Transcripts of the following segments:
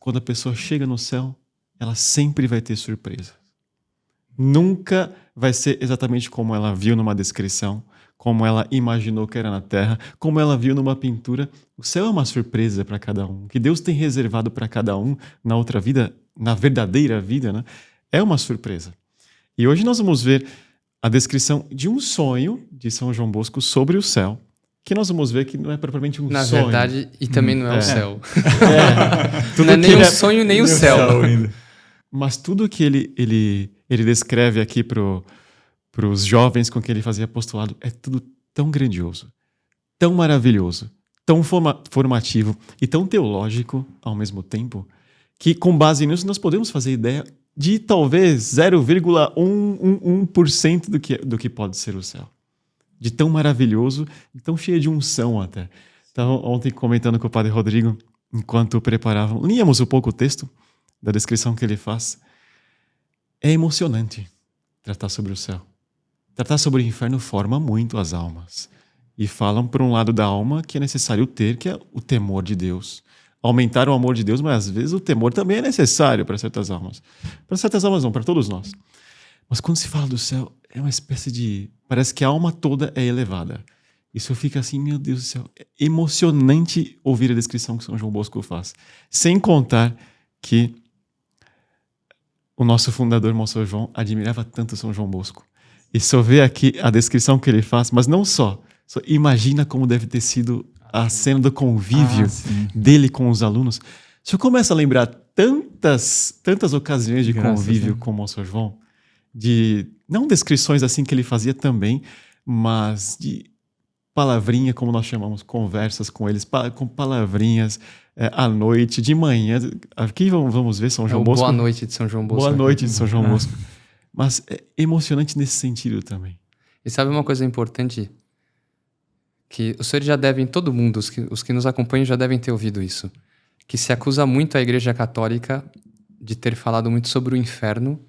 quando a pessoa chega no céu, ela sempre vai ter surpresa. Nunca vai ser exatamente como ela viu numa descrição, como ela imaginou que era na Terra, como ela viu numa pintura. O céu é uma surpresa para cada um. O que Deus tem reservado para cada um na outra vida, na verdadeira vida, né? É uma surpresa. E hoje nós vamos ver a descrição de um sonho de São João Bosco sobre o céu, que nós vamos ver que não é propriamente um sonho. Na verdade, e também não é o céu. Tudo não é nem o sonho, nem o céu. Mas tudo que ele descreve aqui para os jovens com quem ele fazia apostolado é tudo tão grandioso, tão maravilhoso, tão formativo e tão teológico ao mesmo tempo, que com base nisso nós podemos fazer ideia de talvez 0,1% do que pode ser o céu. De tão maravilhoso e tão cheio de unção até. Então, ontem comentando com o padre Rodrigo, enquanto preparavam, líamos um pouco o texto da descrição que ele faz. É emocionante tratar sobre o céu. Tratar sobre o inferno forma muito as almas. E falam por um lado da alma que é necessário ter, que é o temor de Deus. Aumentar o amor de Deus, mas às vezes o temor também é necessário para certas almas. Para certas almas não, para todos nós. Mas quando se fala do céu, é uma espécie de... Parece que a alma toda é elevada. Isso fica assim, meu Deus do céu. É emocionante ouvir a descrição que São João Bosco faz. Sem contar que o nosso fundador, Monsenhor João, admirava tanto São João Bosco. E só vê aqui a descrição que ele faz, mas não só imagina como deve ter sido a cena do convívio dele com os alunos. Se eu começo a lembrar tantas ocasiões de convívio com o Monsenhor João, não descrições assim que ele fazia também, mas de palavrinha, como nós chamamos, conversas com eles, com palavrinhas à noite, de manhã. Aqui vamos ver São João Bosco. Boa noite de São João Bosco. Boa noite de São João Bosco. Mas é emocionante nesse sentido também. E sabe uma coisa importante? Que os senhores já devem, todo mundo, os que nos acompanham já devem ter ouvido isso. Que se acusa muito a Igreja Católica de ter falado muito sobre o inferno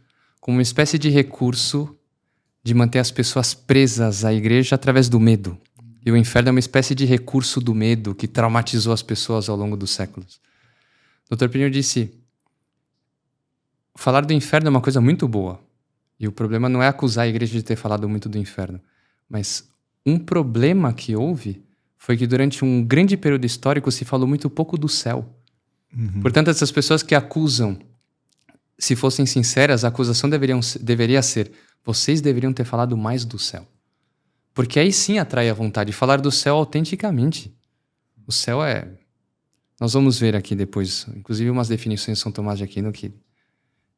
como uma espécie de recurso de manter as pessoas presas à Igreja através do medo. E o inferno é uma espécie de recurso do medo que traumatizou as pessoas ao longo dos séculos. O Dr. Plínio disse, falar do inferno é uma coisa muito boa. E o problema não é acusar a Igreja de ter falado muito do inferno. Mas um problema que houve foi que durante um grande período histórico se falou muito pouco do céu. Portanto, essas pessoas que acusam, se fossem sinceras, a acusação deveria ser: vocês deveriam ter falado mais do céu. Porque aí sim atrai a vontade de falar do céu autenticamente. O céu é... Nós vamos ver aqui depois, inclusive umas definições de São Tomás de Aquino que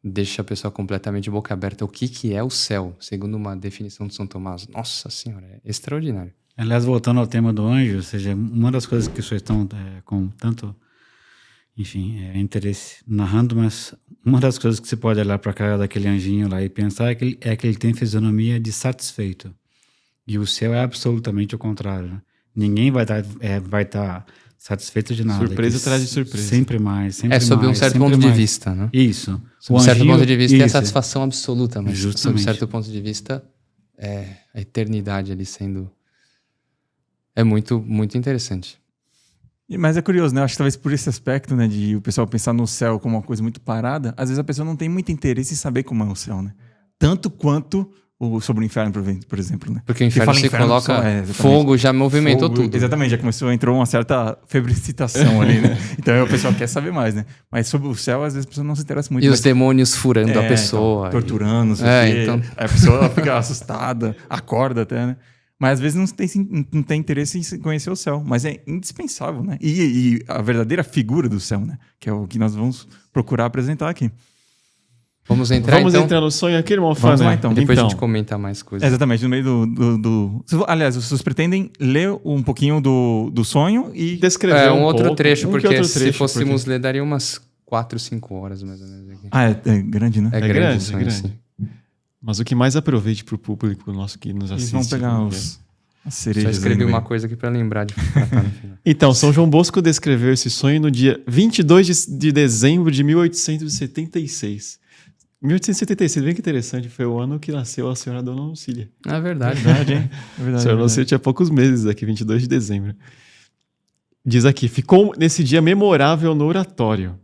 deixa a pessoa completamente de boca aberta. O que é o céu, segundo uma definição de São Tomás? Nossa Senhora, é extraordinário. Aliás, voltando ao tema do anjo, ou seja, uma das coisas que vocês estão com tanto, interesse narrando, mas uma das coisas que você pode olhar para a cara daquele anjinho lá e pensar é que ele tem fisionomia de satisfeito. E o céu é absolutamente o contrário. Né? Ninguém vai estar satisfeito de nada. Surpresa atrás de surpresa. Sempre mais, sempre mais. É sob um certo ponto de vista, né? Isso. Sob um certo ponto de vista é a satisfação absoluta, mas sob um certo ponto de vista é a eternidade ali sendo... É muito, muito interessante. Mas é curioso, né? Eu acho que talvez por esse aspecto, né, de o pessoal pensar no céu como uma coisa muito parada, às vezes a pessoa não tem muito interesse em saber como é o céu, né? Tanto quanto sobre o inferno, por exemplo, né? Porque o inferno se coloca fogo, já movimentou tudo. Exatamente, entrou uma certa febricitação ali, né? Então o pessoal quer saber mais, né? Mas sobre o céu, às vezes a pessoa não se interessa muito. E os demônios furando a pessoa. Então, torturando, não sei o quê. Então... Aí a pessoa fica assustada, acorda até, né? Mas às vezes não tem interesse em conhecer o céu. Mas é indispensável, né? E a verdadeira figura do céu, né? Que é o que nós vamos procurar apresentar aqui. Vamos entrar no sonho aqui, irmão Fana? Vamos lá, então. Depois a gente comenta mais coisas. Exatamente, no meio do... Aliás, vocês pretendem ler um pouquinho do sonho e... Descrever um outro trecho, porque se fôssemos ler, daria umas 4, 5 horas, mais ou menos. Aqui. É grande, né? É grande. Sim. Mas o que mais aproveite para o público nosso que nos assiste. Eles vão pegar as cerejas. Só escrevi uma coisa aqui para lembrar de tratar no final. Então, São João Bosco descreveu esse sonho no dia 22 de dezembro de 1876. 1876, bem que interessante, foi o ano que nasceu a senhora Dona Lucília. É verdade. Hein? É verdade. A senhora Lucília tinha poucos meses aqui, 22 de dezembro. Diz aqui, ficou nesse dia memorável no oratório,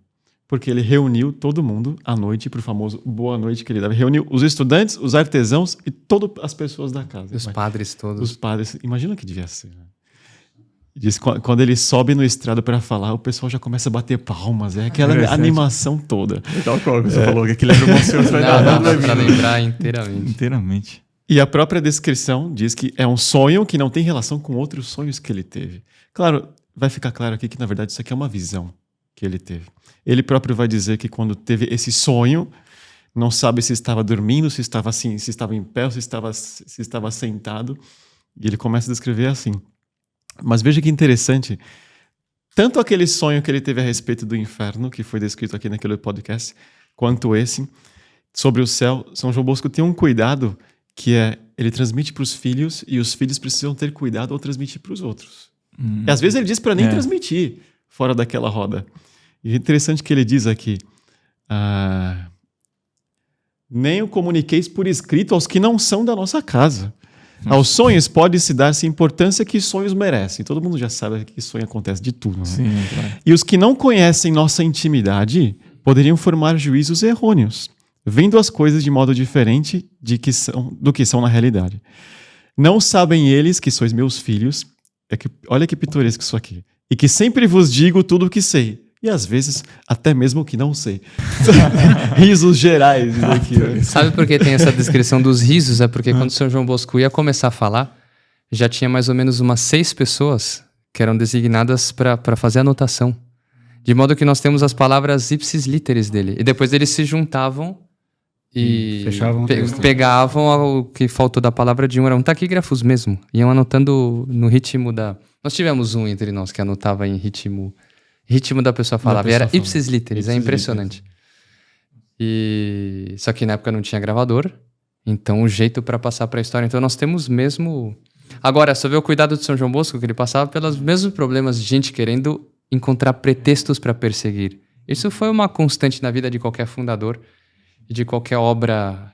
porque ele reuniu todo mundo à noite para o famoso boa noite que ele dava. Reuniu os estudantes, os artesãos e todas as pessoas da casa. Os padres todos. Os padres. Imagina o que devia ser. Né? Diz que quando ele sobe no estrado para falar, o pessoal já começa a bater palmas. É aquela animação toda. Tal qual que você falou, que aquele era emocionante. Dá para lembrar inteiramente. Inteiramente. E a própria descrição diz que é um sonho que não tem relação com outros sonhos que ele teve. Claro, vai ficar claro aqui que, na verdade, isso aqui é uma visão que ele teve. Ele próprio vai dizer que quando teve esse sonho, não sabe se estava dormindo, se estava assim, se estava em pé, ou se estava sentado. E ele começa a descrever assim. Mas veja que interessante. Tanto aquele sonho que ele teve a respeito do inferno, que foi descrito aqui naquele podcast, quanto esse, sobre o céu, São João Bosco tem um cuidado que é, ele transmite para os filhos e os filhos precisam ter cuidado ao transmitir para os outros. E às vezes ele diz para nem transmitir fora daquela roda. E é interessante que ele diz aqui, nem o comuniqueis por escrito aos que não são da nossa casa. Aos sonhos pode-se dar-se importância que sonhos merecem. Todo mundo já sabe que sonho acontece de tudo. Né? Sim, claro. E os que não conhecem nossa intimidade poderiam formar juízos errôneos, vendo as coisas de modo diferente do que são na realidade. Não sabem eles que sois meus filhos, olha que pitoresco isso aqui, e que sempre vos digo tudo o que sei, e às vezes até mesmo o que não sei. Risos gerais. Aqui, né? Sabe por que tem essa descrição dos risos? É porque quando São João Bosco ia começar a falar, já tinha mais ou menos umas 6 pessoas que eram designadas para fazer a anotação. De modo que nós temos as palavras ipsis literis dele. E depois eles se juntavam e fechavam pegavam o que faltou da palavra de um. Eram taquígrafos mesmo. Iam anotando no ritmo da... Nós tivemos um entre nós que anotava em ritmo da pessoa falava. E era ipsis literis. É impressionante. E... Só que na época não tinha gravador. Então o jeito para passar para a história... Então nós temos mesmo... Agora, só ver o cuidado de São João Bosco, que ele passava pelos mesmos problemas de gente querendo encontrar pretextos para perseguir. Isso foi uma constante na vida de qualquer fundador e de qualquer obra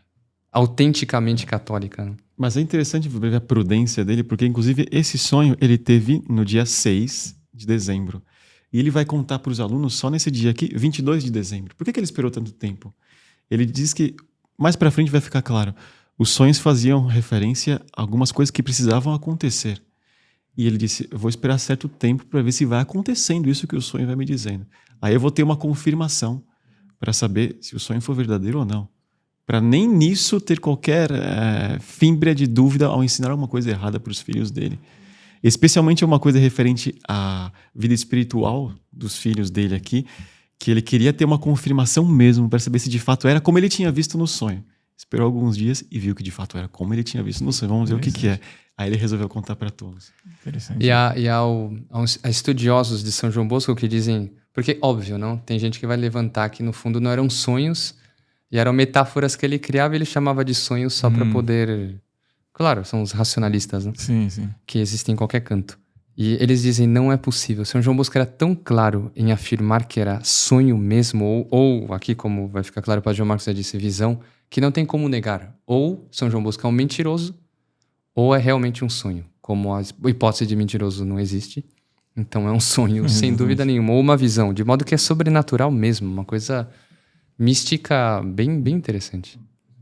autenticamente católica. Né? Mas é interessante ver a prudência dele, porque inclusive esse sonho ele teve no dia 6 de dezembro. E ele vai contar para os alunos só nesse dia aqui, 22 de dezembro. Por que ele esperou tanto tempo? Ele diz que, mais para frente vai ficar claro, os sonhos faziam referência a algumas coisas que precisavam acontecer. E ele disse, eu vou esperar certo tempo para ver se vai acontecendo isso que o sonho vai me dizendo. Aí eu vou ter uma confirmação para saber se o sonho for verdadeiro ou não. Para nem nisso ter qualquer fímbria de dúvida ao ensinar alguma coisa errada para os filhos dele. Especialmente uma coisa referente à vida espiritual dos filhos dele aqui, que ele queria ter uma confirmação mesmo para saber se de fato era como ele tinha visto no sonho. Esperou alguns dias e viu que de fato era como ele tinha visto no sonho. Vamos ver o que é. Aí ele resolveu contar para todos. Interessante. E há estudiosos de São João Bosco que dizem... Porque, óbvio, não? Tem gente que vai levantar que, no fundo, não eram sonhos e eram metáforas que ele criava e ele chamava de sonhos só para poder... Claro, são os racionalistas, né? Sim, sim. Que existem em qualquer canto. E eles dizem, não é possível. São João Bosco era tão claro em afirmar que era sonho mesmo, ou aqui, como vai ficar claro para João Marcos já disse, visão, que não tem como negar. Ou São João Bosco é um mentiroso, ou é realmente um sonho. Como a hipótese de mentiroso não existe, então é um sonho, sem dúvida nenhuma. Ou uma visão, de modo que é sobrenatural mesmo, uma coisa mística bem, bem interessante.